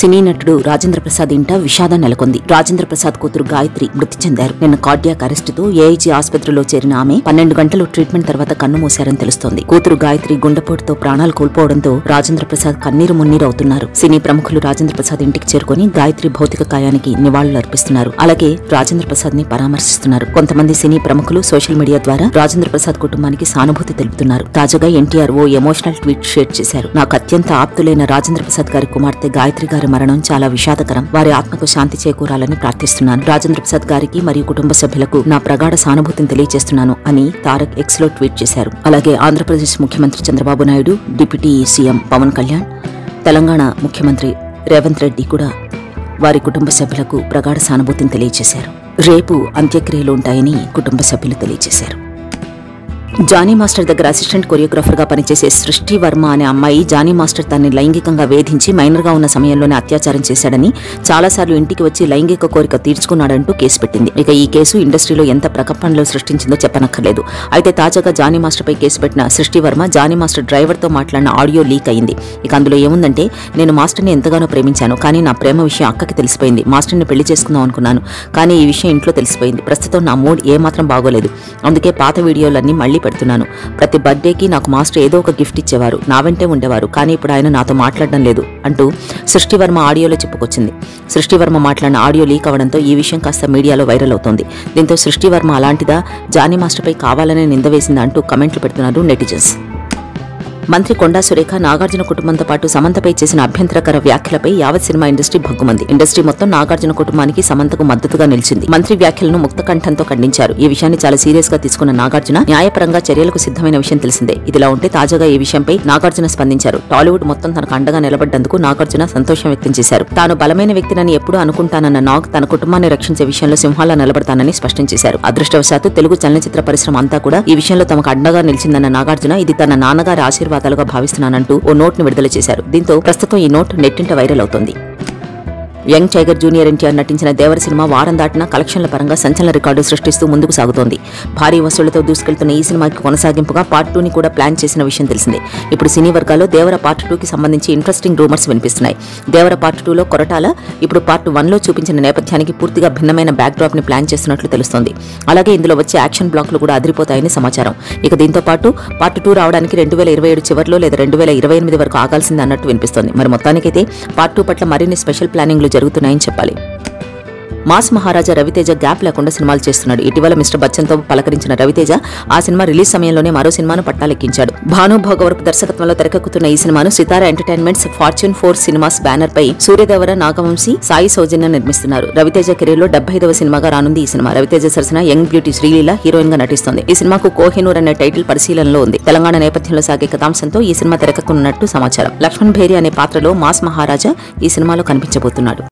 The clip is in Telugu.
సినీ నటుడు రాజేంద్ర ప్రసాద్ ఇంట విషాదం నెలకొంది. రాజేంద్ర ప్రసాద్ కూతురు గాయత్రి మృతి చెందారు. నిన్న కార్డియాక్ అరెస్టుతో ఏఐజీ ఆసుపత్రిలో చేరిన ఆమె 12 గంటలు ట్రీట్మెంట్ తర్వాత కన్ను మూశారని తెలుస్తోంది. కూతురు గాయత్రి గుండెపోటుతో ప్రాణాలు కోల్పోవడంతో రాజేంద్ర ప్రసాద్ కన్నీరు మున్నీరు అవుతున్నారు. సినీ ప్రముఖులు రాజేంద్ర ప్రసాద్ ఇంటికి చేరుకుని గాయత్రి భౌతిక కాయానికి నివాళులు అర్పిస్తున్నారు. అలాగే రాజేంద్ర ప్రసాద్ ని పరామర్శిస్తున్నారు. కొంతమంది సినీ ప్రముఖులు సోషల్ మీడియా ద్వారా రాజేంద్ర ప్రసాద్ కుటుంబానికి సానుభూతి తెలుపుతున్నారు. తాజాగా ఎన్టీఆర్ ఓ ఎమోషనల్ ట్వీట్ షేర్ చేశారు. నాకు అత్యంత ఆప్తులైన రాజేంద్ర ప్రసాద్ గారి కుమార్తె గాయత్రి గారి మరణం చాలా విషాదకరం. వారి ఆత్మకు శాంతి చేకూరాలని ప్రార్థిస్తున్నాను. రాజేంద్ర ప్రసాద్ గారికి మరియు కుటుంబ సభ్యులకు నా ప్రగాఢ సానుభూతిని తెలియజేస్తున్నాను అని తారక్ ఎక్స్ లో ట్వీట్ చేశారు. అలాగే ఆంధ్రప్రదేశ్ ముఖ్యమంత్రి చంద్రబాబు నాయుడు, డిప్యూటీ సీఎం పవన్ కళ్యాణ్, తెలంగాణ ముఖ్యమంత్రి రేవంత్ రెడ్డి కూడా వారి కుటుంబ సభ్యులకు ప్రగాఢ సానుభూతిని తెలియజేశారు. రేపు అంత్యక్రియలు ఉంటాయని కుటుంబ సభ్యులు తెలియజేశారు. జానీ మాస్టర్ దగ్గర అసిస్టెంట్ కొరియోగ్రాఫర్ గా పనిచేసే సృష్టి వర్మ అనే అమ్మాయి జానీ మాస్టర్ తనని లైంగికంగా వేధించి మైనర్ గా ఉన్న సమయంలోనే అత్యాచారం చేశాడని, చాలాసార్లు ఇంటికి వచ్చి లైంగిక కోరిక తీర్చుకున్నాడంటూ కేసు పెట్టింది. ఇక ఈ కేసు ఇండస్ట్రీలో ఎంత ప్రకంపనలు సృష్టించిందో చెప్పనక్కర్లేదు. అయితే తాజాగా జానీ మాస్టర్ పై కేసు పెట్టిన సృష్టి వర్మ జానీ మాస్టర్ డ్రైవర్ తో మాట్లాడిన ఆడియో లీక్ అయింది. ఇక అందులో ఏముందంటే, నేను మాస్టర్ని ఎంతగానో ప్రేమించాను, కానీ నా ప్రేమ విషయం అక్కకి తెలిసిపోయింది. మాస్టర్ని పెళ్లి చేసుకుందాం అనుకున్నాను, కానీ ఈ విషయం ఇంట్లో తెలిసిపోయింది. ప్రస్తుతం నా మూడ్ ఏమాత్రం బాగోలేదు. అందుకే పాత వీడియోలన్నీ మళ్లీ పెడుతున్నాను. ప్రతి బర్త్డేకి నాకు మాస్టర్ ఏదో ఒక గిఫ్ట్ ఇచ్చేవారు, నా వెంటే ఉండేవారు, కానీ ఇప్పుడు ఆయన నాతో మాట్లాడడం లేదు అంటూ సృష్టి వర్మ ఆడియోలో చెప్పుకొచ్చింది. సృష్టి వర్మ మాట్లాడిన ఆడియో లీక్ అవడంతో ఈ విషయం కాస్త మీడియాలో వైరల్ అవుతోంది. దీంతో సృష్టి వర్మ అలాంటిదా, జానీ మాస్టర్ పై కావాలనే నింద వేసిందా అంటూ కమెంట్లు పెడుతున్నారు నెటిజన్స్. మంత్రి కొండా సురేఖ నాగార్జున కుటుంబంతో పాటు సమంతపై చేసిన అభ్యంతరకర వ్యాఖ్యలపై యావత్ సినిమా ఇండస్ట్రీ భగ్గుమంది. ఇండస్ట్రీ మొత్తం నాగార్జున కుటుంబానికి సమంతకు మద్దతుగా నిలిచింది. మంత్రి వ్యాఖ్యలను ముక్తకంఠంతో ఖండించారు. ఈ విషయాన్ని చాలా సీరియస్ గా తీసుకున్న నాగార్జున న్యాయపరంగా చర్యలకు సిద్ధమైన విషయం తెలిసిందే. ఇదిలా ఉంటే తాజాగా ఈ విషయంపై నాగార్జున స్పందించారు. టాలీవుడ్ మొత్తం తనకు అండగా నిలబడ్డందుకు నాగార్జున సంతోషం వ్యక్తం చేశారు. తాను బలమైన వ్యక్తినని ఎప్పుడూ అనుకుంటానన్న నాగ్ తన కుటుంబాన్ని రక్షించే విషయంలో సింహాలా నిలబడతానని స్పష్టం చేశారు. అదృష్టవశాత్తు తెలుగు చలనచిత్ర పరిశ్రమ అంతా కూడా ఈ విషయంలో తమకు అండగా నిలిచిందన్న నాగార్జున ఇది తన నాన్నగారి ఆశీర్వాదాలుగా భావిస్తున్నానంటూ ఓ నోట్ ను విడుదల చేశారు. దీంతో ప్రస్తుతం ఈ నోట్ నెట్టింట వైరల్ అవుతోంది. యంగ్ టైగర్ జూనియర్ ఎన్టీఆర్ నటించిన దేవర సినిమా వారం దాటిన కలెక్షన్ల పరంగా సంచలన రికార్డు సృష్టిస్తూ ముందుకు సాగుతోంది. భారీ వసూళ్లతో దూసుకెళ్తున్న ఈ సినిమాకి కొనసాగింపుగా పార్ట్ 2 ని కూడా ప్లాన్ చేసిన విషయం తెలిసిందే. ఇప్పుడు సినీ వర్గాల్లో దేవర పార్ట్ 2 కి సంబంధించి ఇంట్రెస్టింగ్ రూమర్స్ వినిపిస్తున్నాయి. దేవర పార్ట్ 2 లో కొరటాల ఇప్పుడు పార్ట్ 1 లో చూపించిన నేపథ్యానికి పూర్తిగా భిన్నమైన బ్యాక్ డ్రాప్ ని ప్లాన్ చేస్తున్నట్లు తెలుస్తోంది. అలాగే ఇందులో వచ్చే యాక్షన్ బ్లాక్లు కూడా అదిరిపోతాయని సమాచారం. ఇక దీంతో పాటు పార్ట్ 2 రావడానికి 2027 చివర్లో లేదా 2028 వరకు ఆగాల్సింది అన్నట్టు వినిపిస్తోంది. మరి మొత్తానికైతే పార్ట్ 2 పట్ల మరిన్ని స్పెషల్ ప్లానింగ్లు జరుగుతున్నాయని చెప్పాలి. మాస్ మహారాజా రవితేజ గ్యాప్ లేకుండా సినిమాలు చేస్తున్నాడు. ఇటీవల మిస్టర్ బచ్చన్ తో పలకరించిన రవితేజ ఆ సినిమా రిలీజ్ సమయంలోనే మరో సినిమాను పట్టాలెక్కించాడు. భాను భోగవరపు దర్శకత్వంలో తెరకెక్కుతున్న ఈ సినిమాను సితారా ఎంటర్టైన్మెంట్స్ ఫార్చ్యూన్ 4 సినిమాస్ బ్యానర్ పై సూర్యదేవర, నాగవంశీ, సాయి సౌజన్య నిర్మిస్తున్నారు. రవితేజ కెరీర్ లో 75వ సినిమాగా రానుంది ఈ సినిమా. రవితేజ సరసన యంగ్ బ్యూటీ శ్రీలీల హీరోయిన్ గా నటిస్తోంది. ఈ సినిమాకు కోహినూర్ అనే టైటిల్ పరిశీలనలో ఉంది. తెలంగాణ నేపథ్యంలో సాగే కథాంశంతో ఈ సినిమా తెరకెక్కనున్నట్టు సమాచారం. లక్ష్మణ్ భేరి అనే పాత్రలో మాస్ మహారాజా ఈ సినిమాలో కనిపించబోతున్నాడు.